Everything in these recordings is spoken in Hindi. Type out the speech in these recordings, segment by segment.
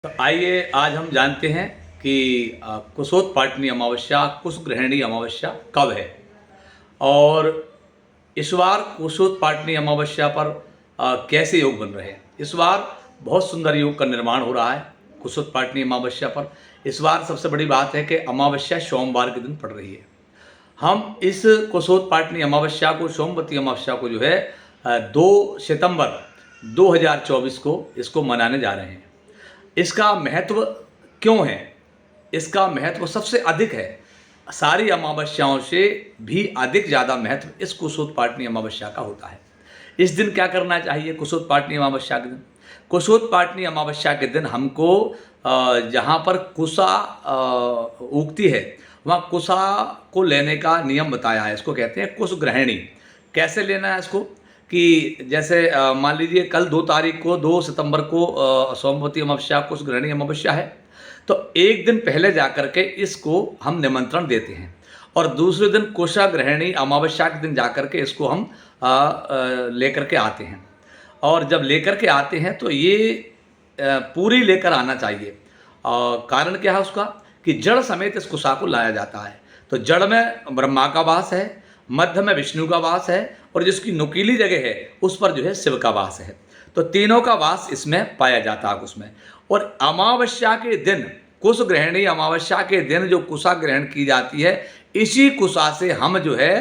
तो आइए आज हम जानते हैं कि कुशोत्पाटनी अमावस्या, कुशग्रहणी अमावस्या कब है और इस बार कुशोत्पाटनी अमावस्या पर कैसे योग बन रहे हैं। इस बार बहुत सुंदर योग का निर्माण हो रहा है कुशोत्पाटनी अमावस्या पर। इस बार सबसे बड़ी बात है कि अमावस्या सोमवार के दिन पड़ रही है। हम इस कुशोत्पाटनी अमावस्या को, सोमवती अमावस्या को जो है 2 सितंबर 2024 को इसको मनाने जा रहे हैं। इसका महत्व क्यों है? इसका महत्व सबसे अधिक है, सारी अमावस्याओं से भी अधिक ज़्यादा महत्व इस कुशोत्पाटनी अमावस्या का होता है। इस दिन क्या करना चाहिए? कुशोत्पाटनी अमावस्या के दिन, कुशोत्पाटनी अमावस्या के दिन हमको जहाँ पर कुशा उगती है वहाँ कुशा को लेने का नियम बताया है। इसको कहते हैं कुशग्रहणी। कैसे लेना है इसको कि जैसे मान लीजिए कल 2 तारीख को, 2 सितंबर को सोमवती अमावस्या, कुशग्रहणी अमावस्या है, तो एक दिन पहले जाकर के इसको हम निमंत्रण देते हैं और दूसरे दिन कुशग्रहणी अमावस्या के दिन जाकर के इसको हम लेकर के आते हैं। और जब लेकर के आते हैं तो ये पूरी लेकर आना चाहिए। कारण क्या है उसका कि जड़ समेत इस कुशा को लाया जाता है। तो जड़ में ब्रह्मा का वास है, मध्य में विष्णु का वास है और जिसकी नुकीली जगह है उस पर जो है शिव का वास है। तो तीनों का वास इसमें पाया जाता है उसमें। और अमावस्या के दिन, कुशग्रहणी अमावस्या के दिन जो कुशा ग्रहण की जाती है, इसी कुशा से हम जो है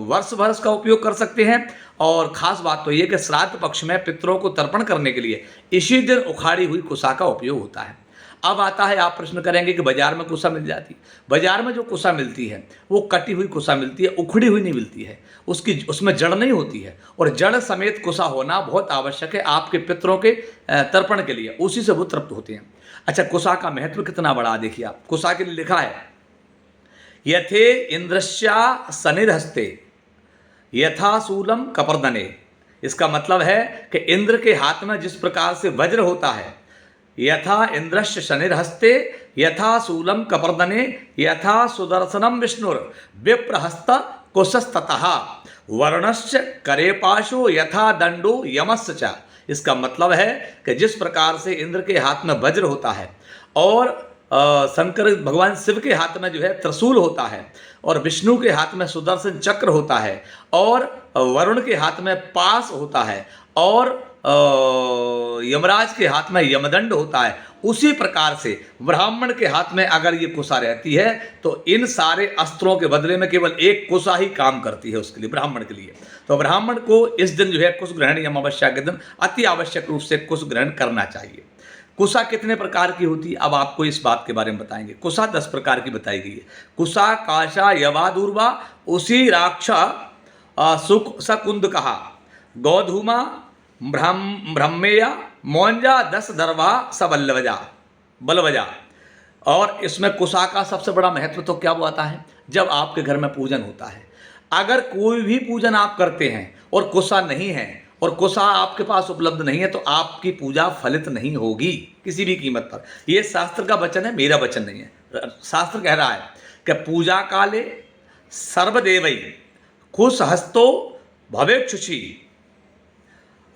वर्ष भर का उपयोग कर सकते हैं। और ख़ास बात तो ये कि श्राद्ध पक्ष में पितरों को तर्पण करने के लिए इसी दिन उखाड़ी हुई कुशा का उपयोग होता है। अब आता है, आप प्रश्न करेंगे कि बाजार में कुशा मिल जाती है। बाजार में जो कुशा मिलती है वो कटी हुई कुशा मिलती है, उखड़ी हुई नहीं मिलती है। उसमें जड़ नहीं होती है और जड़ समेत कुशा होना बहुत आवश्यक है आपके पितरों के तर्पण के लिए, उसी से वो तृप्त होते हैं। अच्छा, कुशा का महत्व कितना बड़ा देखिए आप। कुशा के लिए लिखा है, यथे इंद्रस्या शनिर्हस्ते यथा शूलम कपर्दने। इसका मतलब है कि इंद्र के हाथ में जिस प्रकार से वज्र होता है, यथा इंद्रश्च शनिर्हस्ते यथा शूलम कपर्दने यथा सुदर्शनम विष्णुर विप्रहस्त कुशस्ततः वर्णश्च करेपाशो यथा दंडो यमस्य च। इसका मतलब है कि जिस प्रकार से इंद्र के हाथ में वज्र होता है और शंकर भगवान शिव के हाथ में जो है त्रिशूल होता है और विष्णु के हाथ में सुदर्शन चक्र होता है और वरुण के हाथ में पास होता है और यमराज के हाथ में यमदंड होता है, उसी प्रकार से ब्राह्मण के हाथ में अगर ये कुशा रहती है तो इन सारे अस्त्रों के बदले में केवल एक कुशा ही काम करती है उसके लिए, ब्राह्मण के लिए। तो ब्राह्मण को इस दिन जो है कुशग्रहणी अमावस्या के दिन अति आवश्यक रूप से कुश ग्रहण करना चाहिए। कुशा कितने प्रकार की होती है, अब आपको इस बात के बारे में बताएंगे। कुशा 10 प्रकार की बताई गई है। कुशा, काशा, यवा, दूर्वा, उसी, राक्षा, सुक, सकुंद कहा, गौधूमा, ब्रह्मेया, मौंजा, 10 दरवा, बलवजा। और इसमें कुशा का सबसे बड़ा महत्व तो क्या आता है, जब आपके घर में पूजन होता है, अगर कोई भी पूजन आप करते हैं और कुशा नहीं है और कुशा आपके पास उपलब्ध नहीं है तो आपकी पूजा फलित नहीं होगी किसी भी कीमत पर। यह शास्त्र का वचन है, मेरा वचन नहीं है। शास्त्र कह रहा है कि पूजा काले सर्वदेवै कुशहस्तो भवेक्षुषी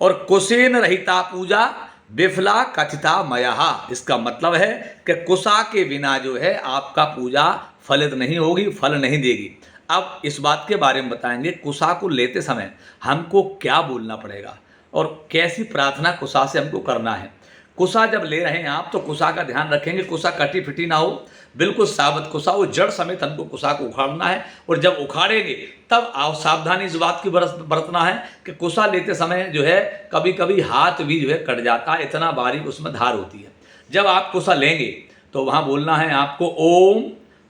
और कुशेन रहिता पूजा विफला कथिता मयहा। इसका मतलब है कि कुशा के बिना जो है आपका पूजा फलित नहीं होगी, फल नहीं देगी। अब इस बात के बारे में बताएंगे, कुशा को लेते समय हमको क्या बोलना पड़ेगा और कैसी प्रार्थना कुशा से हमको करना है। कुशा जब ले रहे हैं आप तो कुशा का ध्यान रखेंगे, कुशा कटी फिटी ना हो, बिल्कुल साबुत कुशा हो, जड़ समेत हमको कुशा को उखाड़ना है। और जब उखाड़ेंगे तब आप सावधानी इस बात की बरतना है कि कुशा लेते समय जो है कभी कभी हाथ भी जो है कट जाता है, इतना बारीक उसमें धार होती है। जब आप कुशा लेंगे तो वहाँ बोलना है आपको ओम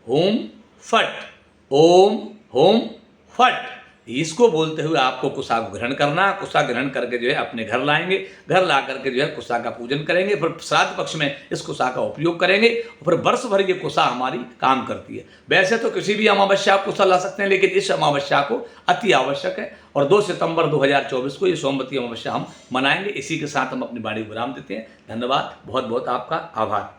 होम फट, ओम होम फट। इसको बोलते हुए आपको कुशा को ग्रहण करना। कुशा ग्रहण करके जो है अपने घर लाएंगे, घर ला करके जो है कुशा का पूजन करेंगे, फिर श्राद्ध पक्ष में इस कुशा का उपयोग करेंगे और फिर वर्ष भर ये कुशा हमारी काम करती है। वैसे तो किसी भी अमावस्या आप कुशा ला सकते हैं, लेकिन इस अमावस्या को अति आवश्यक है और 2 सितंबर 2024 को ये सोमवती अमावस्या हम मनाएंगे। इसी के साथ हम अपनी वाणी विराम देते हैं। धन्यवाद, बहुत बहुत आपका आभार।